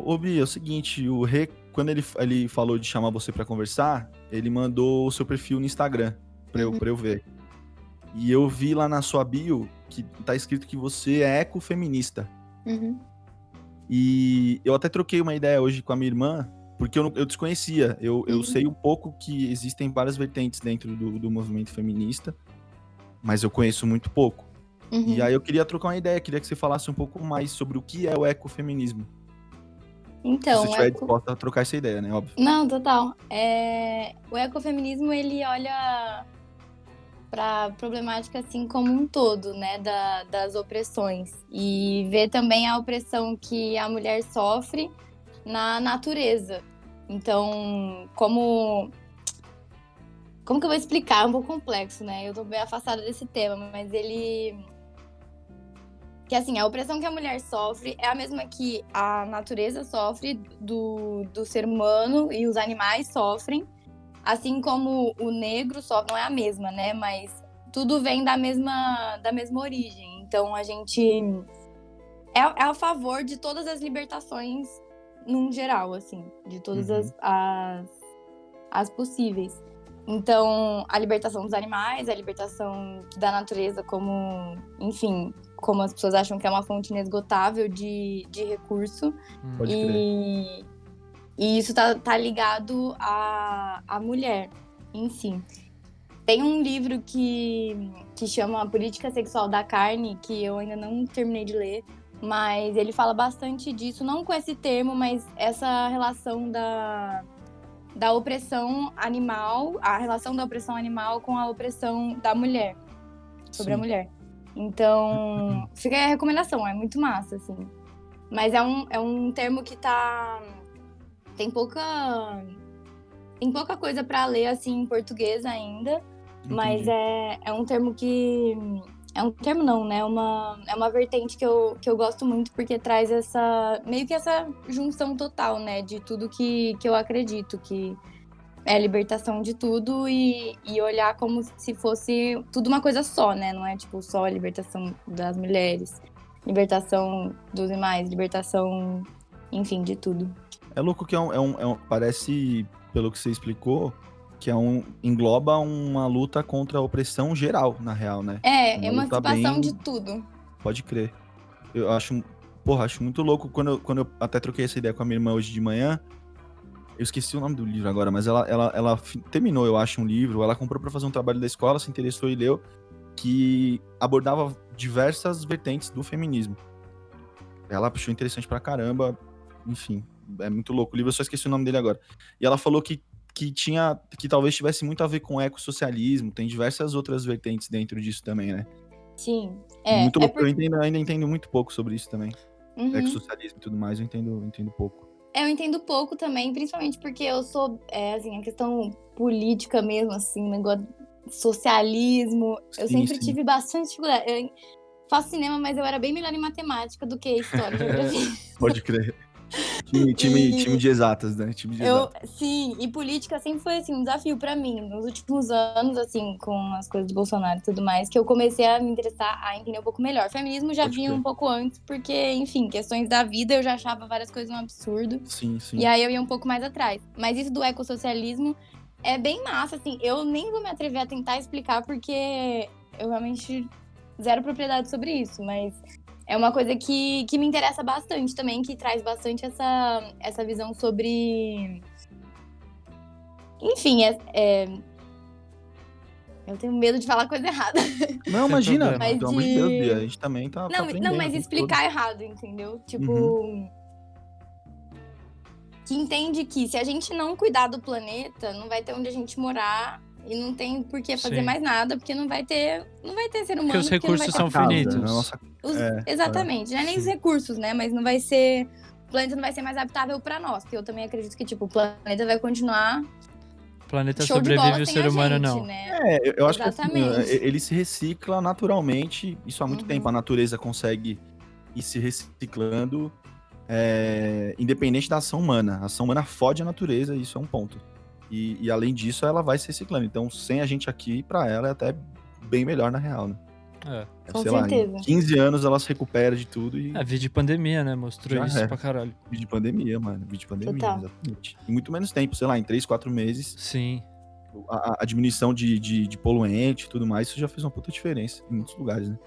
Ô, Bia, é o seguinte, o Rê, quando ele falou de chamar você pra conversar, ele mandou o seu perfil no Instagram Uhum. pra eu ver. E eu vi lá na sua bio que tá escrito que você é ecofeminista. Uhum. E eu até troquei uma ideia hoje com a minha irmã, porque eu desconhecia. Eu Uhum. sei um pouco que existem várias vertentes dentro do movimento feminista, mas eu conheço muito pouco. E Uhum. aí eu queria trocar uma ideia, queria que você falasse um pouco mais sobre o que é o ecofeminismo. Se você Então, estiver disposta a trocar essa ideia, né? Óbvio. Não, total. O ecofeminismo, ele olha para a problemática assim como um todo, né, das opressões e vê também a opressão que a mulher sofre na natureza. Então, como que eu vou explicar? É um pouco complexo, né? Eu tô bem afastada desse tema, mas que assim, a opressão que a mulher sofre é a mesma que a natureza sofre do ser humano e os animais sofrem. Assim como o negro sofre, não é a mesma, né? Mas tudo vem da mesma origem. Então a gente é a favor de todas as libertações num geral, assim, de todas as possíveis. Então, a libertação dos animais, a libertação da natureza como, enfim, como as pessoas acham que é uma fonte inesgotável de recurso. Pode crer. E isso tá ligado à mulher em si. Tem um livro que chama Política Sexual da Carne, que eu ainda não terminei de ler, mas ele fala bastante disso, não com esse termo, mas essa relação da opressão animal, a relação da opressão animal com a opressão da mulher, sobre a mulher. Então, fica a recomendação, é muito massa, assim. Mas é um termo que tem pouca coisa pra ler, assim, em português ainda. Entendi. Mas é um termo que... É um termo não, né? É uma vertente que eu gosto muito, porque traz meio que essa junção total, né? De tudo que eu acredito, que é a libertação de tudo e olhar como se fosse tudo uma coisa só, né? Não é, tipo, só a libertação das mulheres, libertação dos animais, libertação, enfim, de tudo. É louco que parece, pelo que você explicou, que engloba uma luta contra a opressão geral, na real, né? Uma luta Emancipação de bem... tudo. Pode crer. Eu acho muito louco. Quando eu até troquei essa ideia com a minha irmã hoje de manhã, eu esqueci o nome do livro agora, mas ela terminou, eu acho, um livro, ela comprou pra fazer um trabalho da escola, se interessou e leu, que abordava diversas vertentes do feminismo. Ela achou interessante pra caramba, enfim, é muito louco o livro, eu só esqueci o nome dele agora. E ela falou que talvez tivesse muito a ver com ecossocialismo, tem diversas outras vertentes dentro disso também, né? Sim. Muito louco, eu ainda entendo muito pouco sobre isso também. Uhum. Ecossocialismo e tudo mais, eu entendo pouco. Eu entendo pouco também, principalmente porque eu sou, assim, a questão política mesmo, assim, negócio socialismo, eu sempre tive bastante dificuldade. Eu faço cinema, mas eu era bem melhor em matemática do que história e geografia. Pode crer. Time de exatas, né? Time de exatas. Sim, e política sempre foi, assim, um desafio pra mim. Nos últimos anos, assim, com as coisas do Bolsonaro e tudo mais, que eu comecei a me interessar, a entender um pouco melhor. Feminismo já vinha um pouco antes, porque, enfim, questões da vida, eu já achava várias coisas um absurdo. Sim. E aí eu ia um pouco mais atrás. Mas isso do ecossocialismo é bem massa, assim. Eu nem vou me atrever a tentar explicar, porque eu realmente zero propriedade sobre isso, mas é uma coisa que me interessa bastante também, que traz bastante essa visão sobre... Enfim, eu tenho medo de falar coisa errada. Não, imagina, mas pelo amor de Deus, Bia, a gente também tá aprendendo. Não, mas explicar errado, entendeu? Tipo... Que entende que se a gente não cuidar do planeta, não vai ter onde a gente morar e não tem por que fazer mais nada, porque não vai ter ser humano. Porque os recursos são finitos. Exatamente, não é nem os recursos, né? Mas não vai ser... O planeta não vai ser mais habitável pra nós, porque eu também acredito que, tipo, o planeta vai continuar... O planeta sobrevive, o ser humano não. Né? Eu acho que assim, ele se recicla naturalmente, isso há muito tempo. A natureza consegue ir se reciclando, independente da ação humana. A ação humana fode a natureza, isso é um ponto. E além disso, ela vai se reciclando. Então, sem a gente aqui, pra ela é até bem melhor na real, né? É. Com sei lá, certeza. em 15 anos ela se recupera de tudo e Vídeo de pandemia, né? Mostrou Já isso era. pra caralho. vídeo de pandemia, mano. Vídeo de pandemia, Total. exatamente. Em muito menos tempo, sei lá, em 3, 4 meses, Sim. a diminuição de poluente e tudo mais, isso já fez uma puta diferença em muitos lugares, né?